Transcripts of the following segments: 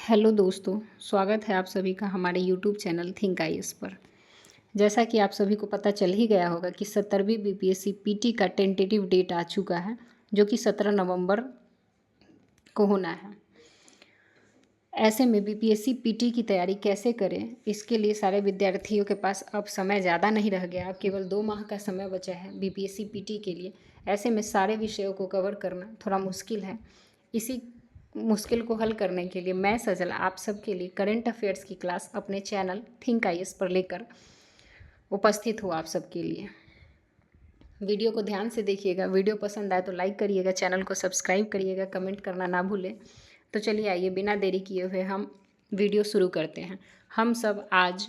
Hello दोस्तों, स्वागत है आप सभी का हमारे यूट्यूब चैनल थिंक आईएएस पर। जैसा कि आप सभी को पता चल ही गया होगा कि 17वीं बीपीएससी पीटी का टेंटेटिव डेट आ चुका है, जो कि 17 नवंबर को होना है। ऐसे में बीपीएससी पीटी की तैयारी कैसे करें, इसके लिए सारे विद्यार्थियों के पास अब समय ज़्यादा नहीं रह गया। अब केवल 2 माह का समय बचा है बीपीएससी पीटी के लिए। ऐसे में सारे विषयों को कवर करना थोड़ा मुश्किल है। इसी मुश्किल को हल करने के लिए मैं सजल आप सबके लिए करंट अफेयर्स की क्लास अपने चैनल थिंक आईएएस पर लेकर उपस्थित हूँ आप सबके लिए। वीडियो को ध्यान से देखिएगा। वीडियो पसंद आए तो लाइक करिएगा, चैनल को सब्सक्राइब करिएगा, कमेंट करना ना भूलें। तो चलिए आइए बिना देरी किए हुए हम वीडियो शुरू करते हैं। हम सब आज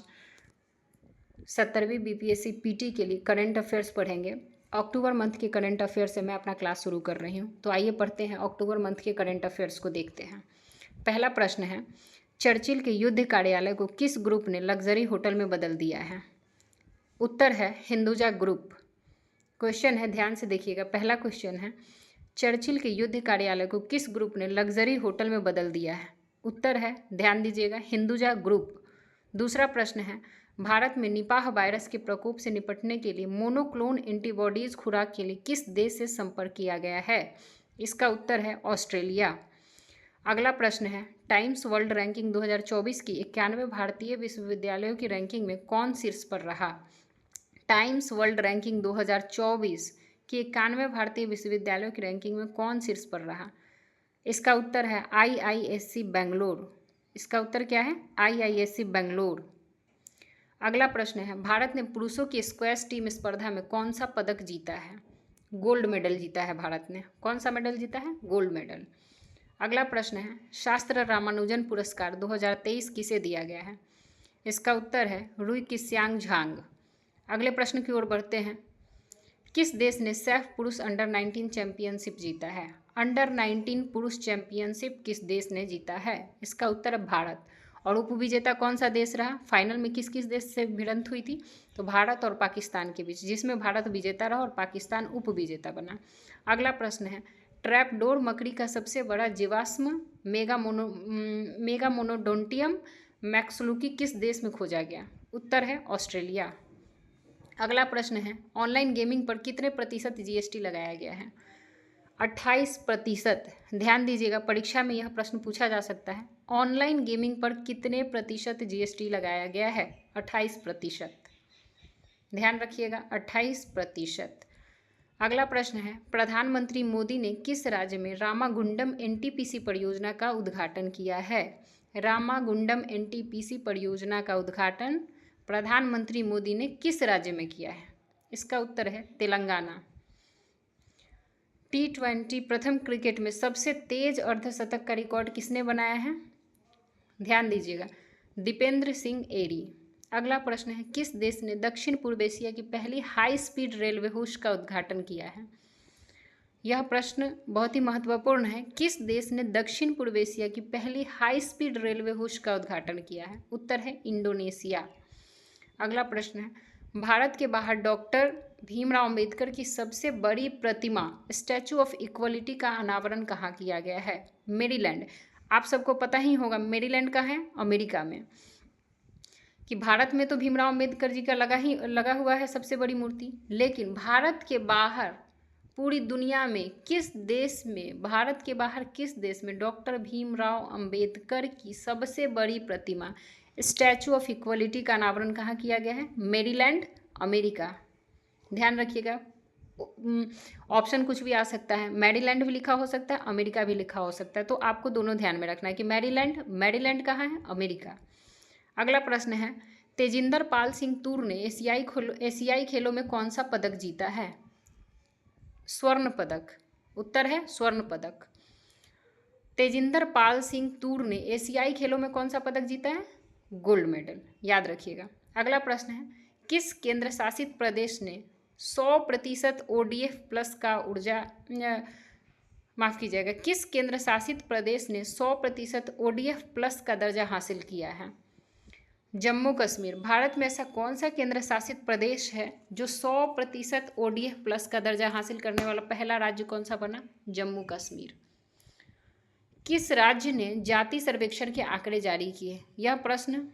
17वीं बीपीएससी पीटी के लिए करंट अफेयर्स पढ़ेंगे। अक्टूबर मंथ के करंट अफेयर से मैं अपना क्लास शुरू कर रही हूँ। तो आइए पढ़ते हैं, अक्टूबर मंथ के करंट अफेयर्स को देखते हैं। पहला प्रश्न है, चर्चिल के युद्ध कार्यालय को किस ग्रुप ने लग्जरी होटल में बदल दिया है? उत्तर है हिंदुजा ग्रुप। क्वेश्चन है, ध्यान से देखिएगा। पहला क्वेश्चन है, चर्चिल के युद्ध कार्यालय को किस ग्रुप ने लग्जरी होटल में बदल दिया है? उत्तर है, ध्यान दीजिएगा, हिंदुजा ग्रुप। दूसरा प्रश्न है, भारत में निपाह वायरस के प्रकोप से निपटने के लिए मोनोक्लोन एंटीबॉडीज खुराक के लिए किस देश से संपर्क किया गया है? इसका उत्तर है ऑस्ट्रेलिया। अगला प्रश्न है, टाइम्स वर्ल्ड रैंकिंग 2024 की 91 भारतीय विश्वविद्यालयों की रैंकिंग में कौन शीर्ष पर रहा? टाइम्स वर्ल्ड रैंकिंग 2024 की 91 भारतीय विश्वविद्यालयों की रैंकिंग में कौन शीर्ष पर रहा? इसका उत्तर है IISc बेंगलोर। इसका उत्तर क्या है? IISc बेंगलोर। अगला प्रश्न है, भारत ने पुरुषों की स्क्वैश टीम स्पर्धा में कौन सा पदक जीता है? गोल्ड मेडल जीता है भारत ने। कौन सा मेडल जीता है? Gold medal. अगला प्रश्न है, शास्त्र रामानुजन पुरस्कार 2023 किसे दिया गया है? इसका उत्तर है रुई किस्यांग झांग। अगले प्रश्न की ओर बढ़ते हैं, किस देश ने सैफ पुरुष अंडर 19 चैंपियनशिप जीता है? अंडर 19 पुरुष चैंपियनशिप किस देश ने जीता है? इसका उत्तर है भारत। और उपविजेता कौन सा देश रहा? फाइनल में किस किस देश से भिड़ंत हुई थी? तो भारत और पाकिस्तान के बीच, जिसमें भारत विजेता रहा और पाकिस्तान उपविजेता बना। अगला प्रश्न है, ट्रैपडोर मकड़ी का सबसे बड़ा जीवाश्म मेगामोनोडोंटियम मैक्सलुकी किस देश में खोजा गया? उत्तर है ऑस्ट्रेलिया। अगला प्रश्न है, ऑनलाइन गेमिंग पर कितने प्रतिशत जीएसटी लगाया गया है? 28%। ध्यान दीजिएगा, परीक्षा में यह प्रश्न पूछा जा सकता है। ऑनलाइन गेमिंग पर कितने प्रतिशत जीएसटी लगाया गया है? 28%। ध्यान रखिएगा, 28%। अगला प्रश्न है, प्रधानमंत्री मोदी ने किस राज्य में रामागुंडम एनटीपीसी परियोजना का उद्घाटन किया है? रामागुंडम एनटीपीसी परियोजना का उद्घाटन प्रधानमंत्री मोदी ने किस राज्य में किया है? इसका उत्तर है तेलंगाना। T20 प्रथम क्रिकेट में सबसे तेज अर्धशतक का रिकॉर्ड किसने बनाया है? ध्यान दीजिएगा, दीपेंद्र सिंह एरी। अगला प्रश्न है, किस देश ने दक्षिण पूर्व एशिया की पहली हाई स्पीड रेलवे हुश का उद्घाटन किया है? यह प्रश्न बहुत ही महत्वपूर्ण है। किस देश ने दक्षिण पूर्व एशिया की पहली हाई स्पीड रेलवे हुश का उद्घाटन किया है? उत्तर है इंडोनेशिया। अगला प्रश्न है, भारत के बाहर डॉक्टर भीमराव अंबेडकर की सबसे बड़ी प्रतिमा स्टैचू ऑफ इक्वलिटी का अनावरण कहाँ किया गया है? मेरीलैंड। आप सबको पता ही होगा मेरीलैंड का है, अमेरिका में। कि भारत में तो भीमराव अंबेडकर जी का लगा हुआ है सबसे बड़ी मूर्ति, लेकिन भारत के बाहर पूरी दुनिया में किस देश में, भारत के बाहर किस देश में डॉक्टर भीमराव अंबेडकर की सबसे बड़ी प्रतिमा स्टैचू ऑफ इक्वलिटी का अनावरण कहाँ किया गया है? Maryland, America. ध्यान रखिएगा, ऑप्शन कुछ भी आ सकता है, मेरीलैंड भी लिखा हो सकता है, अमेरिका भी लिखा हो सकता है। तो आपको दोनों ध्यान में रखना है कि मेरीलैंड कहाँ है? अमेरिका। अगला प्रश्न है, तेजिंदर पाल सिंह तूर ने एशियाई खेलों में कौन सा पदक जीता है? स्वर्ण पदक। उत्तर है स्वर्ण पदक। तेजिंदर पाल सिंह तूर ने एशियाई खेलों में कौन सा पदक जीता है? Gold medal. याद रखिएगा। अगला प्रश्न है, किस केंद्र शासित प्रदेश ने 100% ODF प्लस का किस केंद्र शासित प्रदेश ने 100% ODF प्लस का दर्जा हासिल किया है? जम्मू कश्मीर। भारत में ऐसा कौन सा केंद्र शासित प्रदेश है जो 100% ODF प्लस का दर्जा हासिल करने वाला पहला राज्य कौन सा बना? जम्मू कश्मीर। किस राज्य ने जाति सर्वेक्षण के आंकड़े जारी किए? यह प्रश्न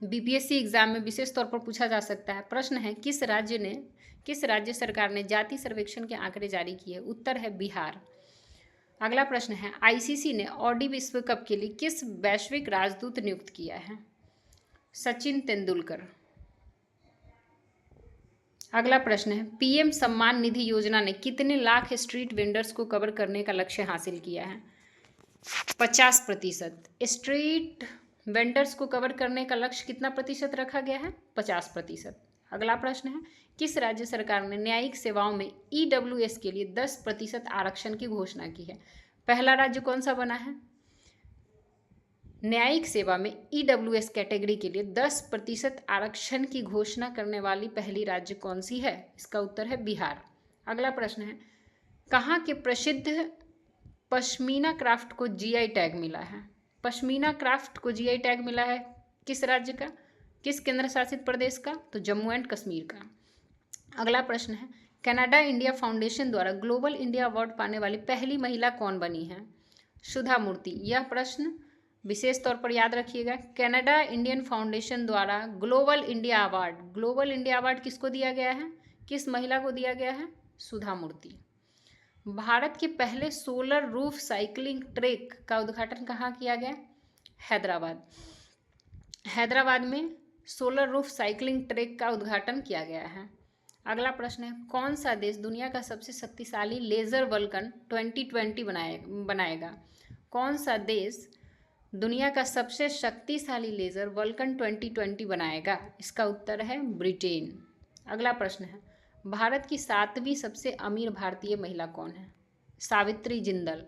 बीपीएससी एग्जाम में विशेष तौर पर पूछा जा सकता है। प्रश्न है किस राज्य सरकार ने जाति सर्वेक्षण के आंकड़े जारी किए? उत्तर है बिहार। अगला प्रश्न है आईसीसी ने ओडी विश्व कप के लिए किस वैश्विक राजदूत नियुक्त किया है? सचिन तेंदुलकर। अगला प्रश्न है पीएम सम्मान निधि योजना ने कितने लाख स्ट्रीट वेंडर्स को कवर करने का लक्ष्य हासिल किया है? 50%। स्ट्रीट वेंडर्स को कवर करने का लक्ष्य कितना प्रतिशत रखा गया है? 50%। अगला प्रश्न है किस राज्य सरकार ने न्यायिक सेवाओं में ईडब्ल्यूएस के लिए 10% आरक्षण की घोषणा की है? पहला राज्य कौन सा बना है? न्यायिक सेवा में ईडब्ल्यूएस कैटेगरी के लिए 10% आरक्षण की घोषणा करने वाली पहली राज्य कौन सी है? इसका उत्तर है बिहार। अगला प्रश्न है कहाँ के प्रसिद्ध पश्मीना क्राफ्ट को जीआई टैग मिला है? पश्मीना क्राफ्ट को जीआई टैग मिला है किस राज्य का, किस केंद्र शासित प्रदेश का? तो जम्मू एंड कश्मीर का। अगला प्रश्न है कनाडा इंडिया फाउंडेशन द्वारा ग्लोबल इंडिया अवार्ड पाने वाली पहली महिला कौन बनी है? सुधा मूर्ति। यह प्रश्न विशेष तौर पर याद रखिएगा। कनाडा इंडियन फाउंडेशन द्वारा ग्लोबल इंडिया अवार्ड किसको दिया गया है, किस महिला को दिया गया है? सुधा मूर्ति। भारत के पहले सोलर रूफ साइकिलिंग ट्रैक का उद्घाटन कहाँ किया गया? हैदराबाद में सोलर रूफ साइकिलिंग ट्रैक का उद्घाटन किया गया है। अगला प्रश्न है कौन सा देश दुनिया का सबसे शक्तिशाली लेजर वल्कन 2020 बनाएगा? कौन सा देश दुनिया का सबसे शक्तिशाली लेजर वल्कन 2020 बनाएगा? इसका उत्तर है ब्रिटेन। अगला प्रश्न है भारत की 7वीं सबसे अमीर भारतीय महिला कौन है? सावित्री जिंदल।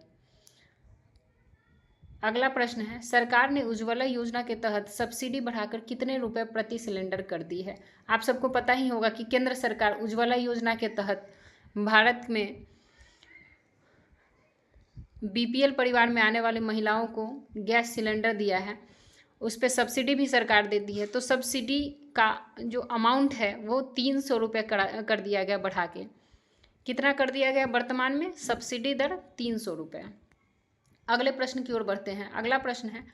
अगला प्रश्न है सरकार ने उज्ज्वला योजना के तहत सब्सिडी बढ़ाकर कितने रुपए प्रति सिलेंडर कर दी है? आप सबको पता ही होगा कि केंद्र सरकार उज्ज्वला योजना के तहत भारत में बीपीएल परिवार में आने वाले महिलाओं को गैस सिलेंडर दिया है, उस पर सब्सिडी भी सरकार देती है। तो सब्सिडी का जो अमाउंट है वो 300 रुपये कर दिया गया, बढ़ा के कितना कर दिया गया वर्तमान में? सब्सिडी दर 300 रुपये। अगले प्रश्न की ओर बढ़ते हैं। अगला प्रश्न है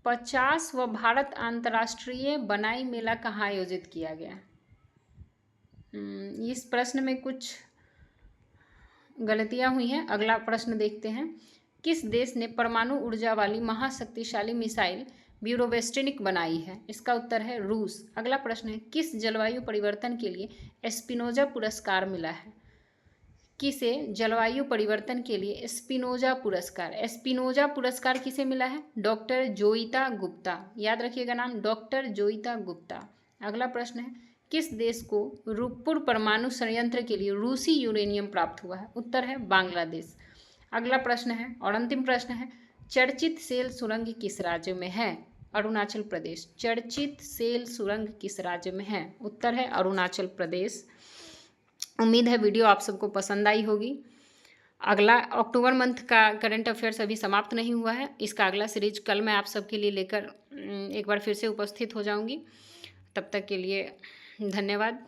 50वां भारत अंतर्राष्ट्रीय बनाई मेला कहाँ आयोजित किया गया? इस प्रश्न में कुछ गलतियां हुई हैं। अगला प्रश्न देखते हैं किस देश ने परमाणु ऊर्जा वाली महाशक्तिशाली मिसाइल ब्यूरोवेस्टिनिक बनाई है? इसका उत्तर है रूस। अगला प्रश्न है किस जलवायु परिवर्तन के लिए स्पिनोजा पुरस्कार मिला है? किसे जलवायु परिवर्तन के लिए स्पिनोजा पुरस्कार किसे मिला है? डॉक्टर जोइता गुप्ता। याद रखिएगा नाम, डॉक्टर जोइता गुप्ता। अगला प्रश्न है किस देश को रूपपुर परमाणु संयंत्र के लिए रूसी यूरेनियम प्राप्त हुआ है? उत्तर है बांग्लादेश। अगला प्रश्न है और अंतिम प्रश्न है चर्चित सेल सुरंग किस राज्य में है? अरुणाचल प्रदेश। चर्चित सेल सुरंग किस राज्य में है? उत्तर है अरुणाचल प्रदेश। उम्मीद है वीडियो आप सबको पसंद आई होगी। अगला अक्टूबर मंथ का करंट अफेयर्स अभी समाप्त नहीं हुआ है, इसका अगला सीरीज कल मैं आप सबके लिए लेकर एक बार फिर से उपस्थित हो जाऊंगी। तब तक के लिए धन्यवाद।